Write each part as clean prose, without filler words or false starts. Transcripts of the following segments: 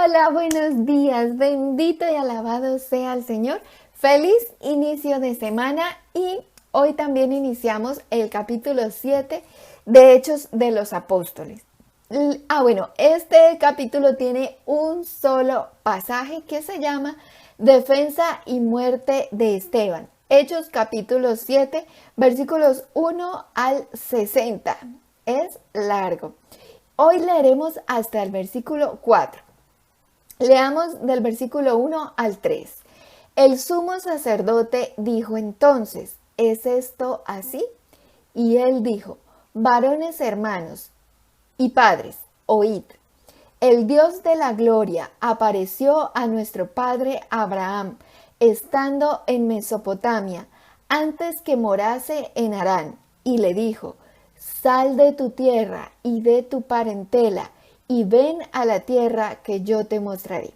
Hola, buenos días. Bendito y alabado sea el Señor. Feliz inicio de semana y hoy también iniciamos el capítulo 7 de Hechos de los Apóstoles. Este capítulo tiene un solo pasaje que se llama Defensa y muerte de Esteban. Hechos capítulo 7, versículos 1 al 60. Es largo. Hoy leeremos hasta el versículo 4. Leamos del versículo 1 al 3. El sumo sacerdote dijo entonces, ¿es esto así? Y él dijo, varones hermanos y padres, oíd. El Dios de la gloria apareció a nuestro padre Abraham, estando en Mesopotamia, antes que morase en Harán, y le dijo, sal de tu tierra y de tu parentela, y ven a la tierra que yo te mostraré.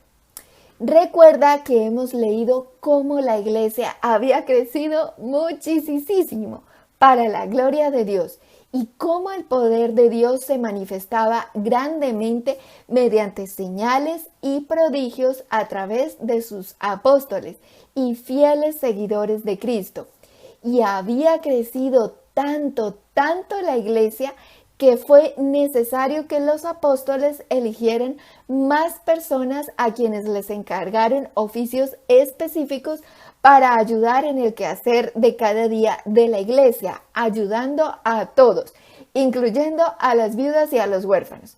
Recuerda que hemos leído cómo la iglesia había crecido muchísimo para la gloria de Dios y cómo el poder de Dios se manifestaba grandemente mediante señales y prodigios a través de sus apóstoles y fieles seguidores de Cristo. Y había crecido tanto la iglesia que fue necesario que los apóstoles eligieran más personas a quienes les encargaron oficios específicos para ayudar en el quehacer de cada día de la iglesia, ayudando a todos, incluyendo a las viudas y a los huérfanos.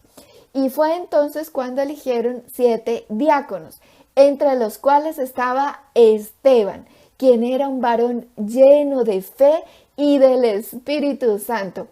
Y fue entonces cuando eligieron 7 diáconos, entre los cuales estaba Esteban, quien era un varón lleno de fe y del Espíritu Santo.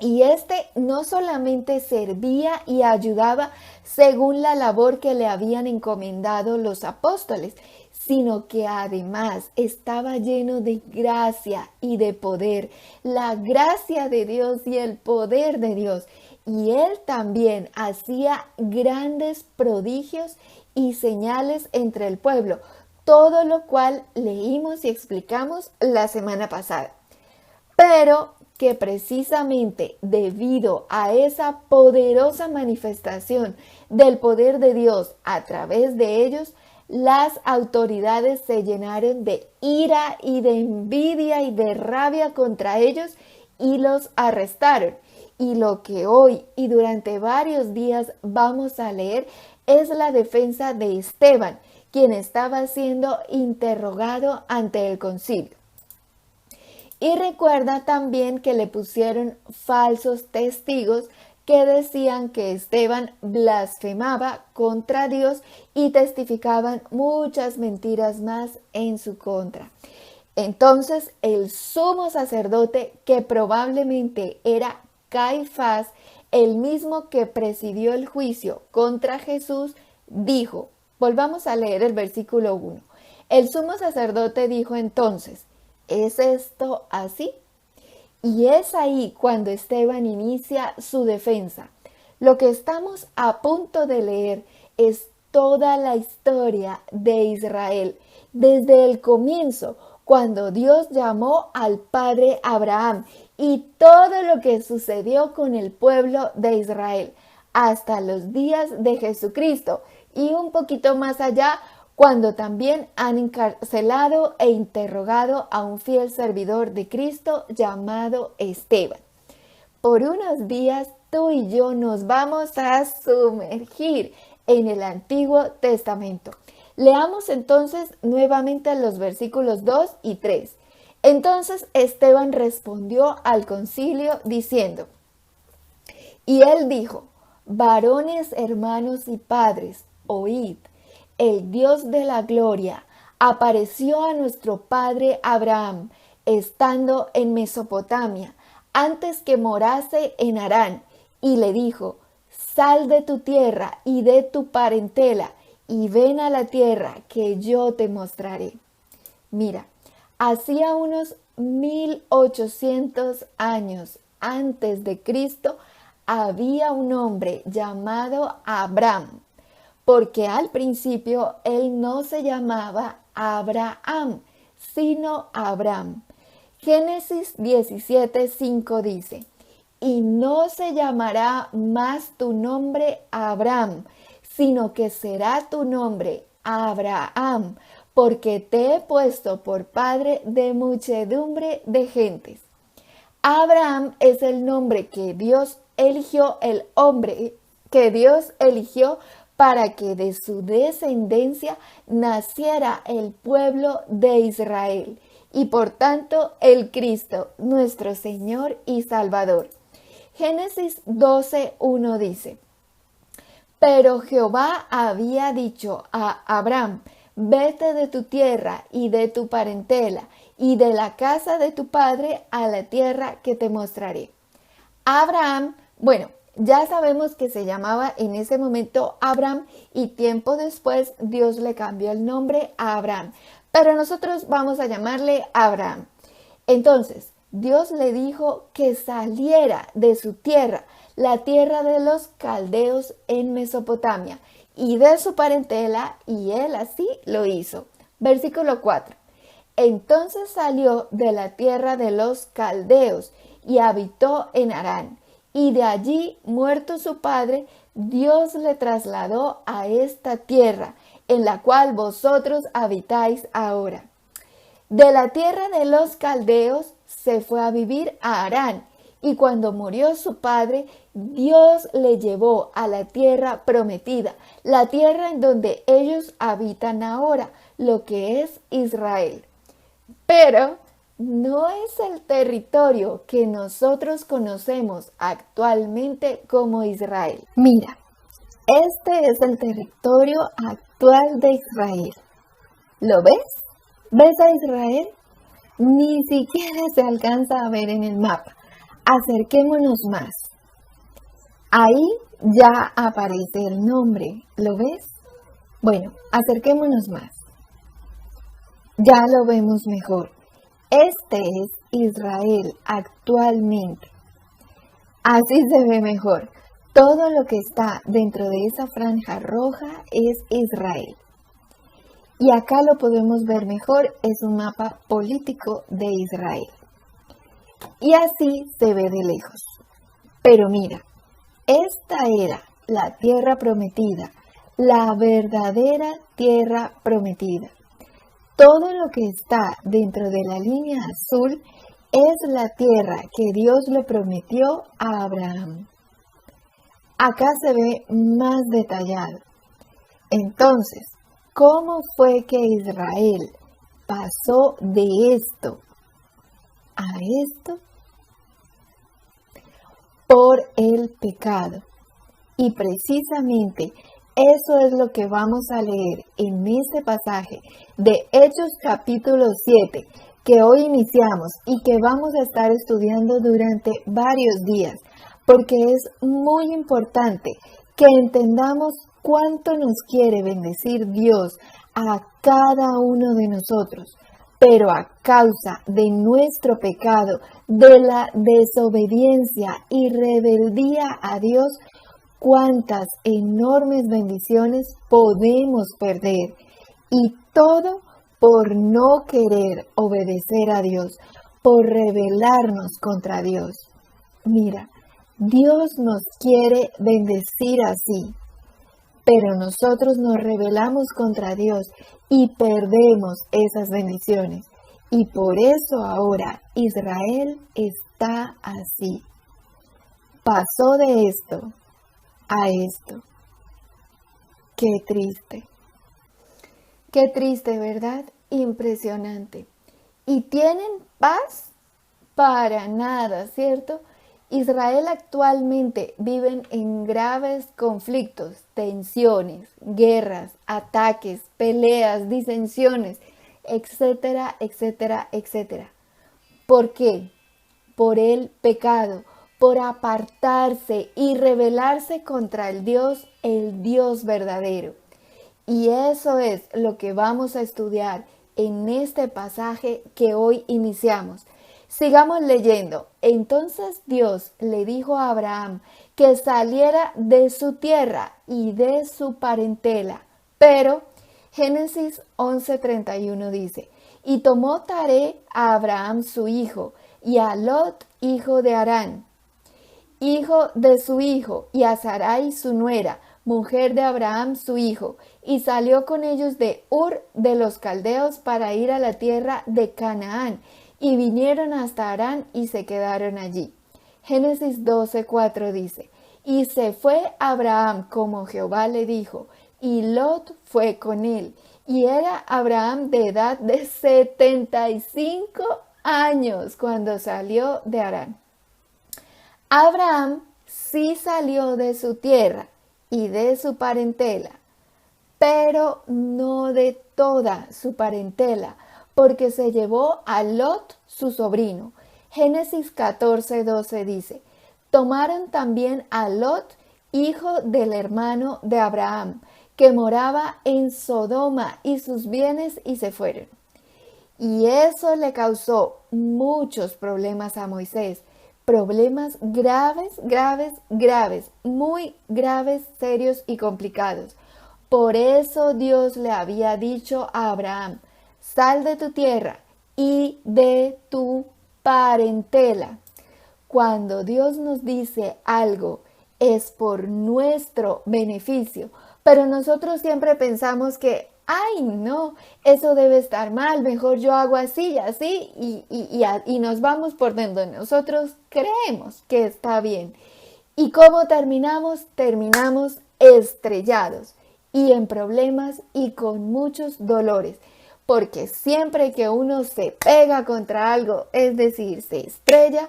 Y este no solamente servía y ayudaba según la labor que le habían encomendado los apóstoles, sino que además estaba lleno de gracia y de poder, la gracia de Dios y el poder de Dios. Y él también hacía grandes prodigios y señales entre el pueblo, todo lo cual leímos y explicamos la semana pasada. Pero que precisamente debido a esa poderosa manifestación del poder de Dios a través de ellos, las autoridades se llenaron de ira y de envidia y de rabia contra ellos y los arrestaron. Y lo que hoy y durante varios días vamos a leer es la defensa de Esteban, quien estaba siendo interrogado ante el concilio. Y recuerda también que le pusieron falsos testigos que decían que Esteban blasfemaba contra Dios y testificaban muchas mentiras más en su contra. Entonces el sumo sacerdote, que probablemente era Caifás, el mismo que presidió el juicio contra Jesús, dijo, volvamos a leer el versículo 1. El sumo sacerdote dijo entonces, ¿es esto así? Y es ahí cuando Esteban inicia su defensa. Lo que estamos a punto de leer es toda la historia de Israel, desde el comienzo, cuando Dios llamó al padre Abraham y todo lo que sucedió con el pueblo de Israel, hasta los días de Jesucristo y un poquito más allá, cuando también han encarcelado e interrogado a un fiel servidor de Cristo llamado Esteban. Por unos días tú y yo nos vamos a sumergir en el Antiguo Testamento. Leamos entonces nuevamente los versículos 2 y 3. Entonces Esteban respondió al concilio diciendo, y él dijo, varones, hermanos y padres, oíd. El Dios de la gloria apareció a nuestro padre Abraham, estando en Mesopotamia, antes que morase en Harán, y le dijo, sal de tu tierra y de tu parentela, y ven a la tierra que yo te mostraré. Mira, hacía unos 1800 años antes de Cristo, había un hombre llamado Abraham, porque al principio él no se llamaba Abraham, sino Abram. Génesis 17:5 dice, y no se llamará más tu nombre Abram, sino que será tu nombre Abraham, porque te he puesto por padre de muchedumbre de gentes. Abraham es el nombre que Dios eligió, el hombre que Dios eligió para que de su descendencia naciera el pueblo de Israel y por tanto el Cristo, nuestro Señor y Salvador. Génesis 12:1 dice: Pero Jehová había dicho a Abraham: vete de tu tierra y de tu parentela y de la casa de tu padre a la tierra que te mostraré. Abraham, bueno, ya sabemos que se llamaba en ese momento Abram y tiempo después Dios le cambió el nombre a Abraham, pero nosotros vamos a llamarle Abraham. Entonces, Dios le dijo que saliera de su tierra, la tierra de los caldeos en Mesopotamia, y de su parentela, y él así lo hizo. Versículo 4. Entonces salió de la tierra de los caldeos y habitó en Harán, y de allí, muerto su padre, Dios le trasladó a esta tierra, en la cual vosotros habitáis ahora. De la tierra de los caldeos se fue a vivir a Harán, y cuando murió su padre, Dios le llevó a la tierra prometida, la tierra en donde ellos habitan ahora, lo que es Israel. Pero no es el territorio que nosotros conocemos actualmente como Israel. Mira, este es el territorio actual de Israel. ¿Lo ves? ¿Ves a Israel? Ni siquiera se alcanza a ver en el mapa. Acerquémonos más. Ahí ya aparece el nombre. ¿Lo ves? Bueno, acerquémonos más. Ya lo vemos mejor. Este es Israel actualmente. Así se ve mejor. Todo lo que está dentro de esa franja roja es Israel. Y acá lo podemos ver mejor, es un mapa político de Israel. Y así se ve de lejos. Pero mira, esta era la tierra prometida, la verdadera tierra prometida. Todo lo que está dentro de la línea azul es la tierra que Dios le prometió a Abraham. Acá se ve más detallado. Entonces, ¿cómo fue que Israel pasó de esto a esto? Por el pecado. Y precisamente eso es lo que vamos a leer en este pasaje de Hechos capítulo 7, que hoy iniciamos y que vamos a estar estudiando durante varios días, porque es muy importante que entendamos cuánto nos quiere bendecir Dios a cada uno de nosotros, pero a causa de nuestro pecado, de la desobediencia y rebeldía a Dios, cuántas enormes bendiciones podemos perder, y todo por no querer obedecer a Dios, por rebelarnos contra Dios. Mira, Dios nos quiere bendecir así, pero nosotros nos rebelamos contra Dios y perdemos esas bendiciones. Y por eso ahora Israel está así. Pasó de esto a esto. Qué triste. Qué triste, ¿verdad? Impresionante. ¿Y tienen paz? Para nada, ¿cierto? Israel actualmente vive en graves conflictos, tensiones, guerras, ataques, peleas, disensiones, etcétera, etcétera, etcétera. ¿Por qué? Por el pecado, por apartarse y rebelarse contra el Dios verdadero. Y eso es lo que vamos a estudiar en este pasaje que hoy iniciamos. Sigamos leyendo. Entonces Dios le dijo a Abraham que saliera de su tierra y de su parentela. Pero Génesis 11:31 dice: y tomó Taré a Abraham su hijo, y a Lot, hijo de Harán, hijo de su hijo, y a Sarai su nuera, mujer de Abraham su hijo, y salió con ellos de Ur de los Caldeos para ir a la tierra de Canaán, y vinieron hasta Harán y se quedaron allí. Génesis 12:4 dice: y se fue Abraham como Jehová le dijo, y Lot fue con él, y era Abraham de edad de 75 años cuando salió de Harán. Abraham sí salió de su tierra y de su parentela, pero no de toda su parentela, porque se llevó a Lot su sobrino. Génesis 14:12 dice: tomaron también a Lot, hijo del hermano de Abraham, que moraba en Sodoma, y sus bienes, y se fueron. Y eso le causó muchos problemas a Moisés, problemas graves, muy graves, serios y complicados. Por eso Dios le había dicho a Abraham: sal de tu tierra y de tu parentela. Cuando Dios nos dice algo, es por nuestro beneficio, pero nosotros siempre pensamos que, ay, no, eso debe estar mal, mejor yo hago así y así, y nos vamos por donde nosotros creemos que está bien. ¿Y cómo terminamos? Terminamos estrellados y en problemas y con muchos dolores, porque siempre que uno se pega contra algo, es decir, se estrella,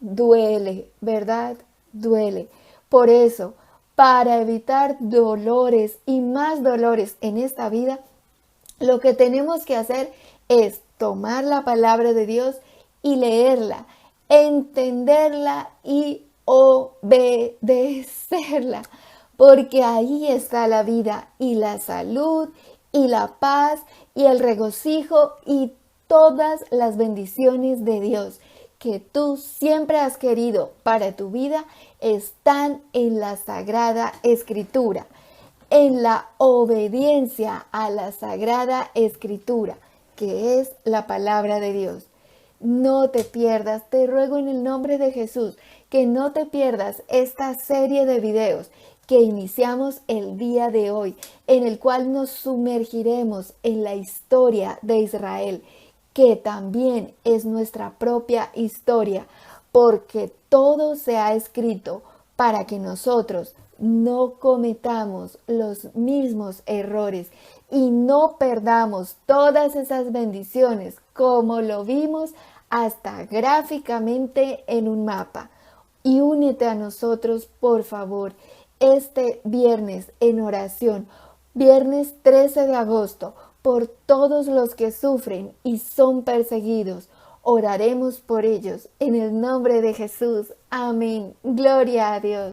duele, ¿verdad? Duele. Por eso, para evitar dolores y más dolores en esta vida, lo que tenemos que hacer es tomar la palabra de Dios y leerla, entenderla y obedecerla, porque ahí está la vida y la salud y la paz y el regocijo y todas las bendiciones de Dios que tú siempre has querido para tu vida están en la Sagrada Escritura, en la obediencia a la Sagrada Escritura, que es la palabra de Dios. No te pierdas, te ruego en el nombre de Jesús, que no te pierdas esta serie de videos que iniciamos el día de hoy, en el cual nos sumergiremos en la historia de Israel, que también es nuestra propia historia, porque todo se ha escrito para que nosotros no cometamos los mismos errores y no perdamos todas esas bendiciones como lo vimos hasta gráficamente en un mapa. Y únete a nosotros, por favor, este viernes en oración, viernes 13 de agosto, por todos los que sufren y son perseguidos. Oraremos por ellos en el nombre de Jesús. Amén. Gloria a Dios.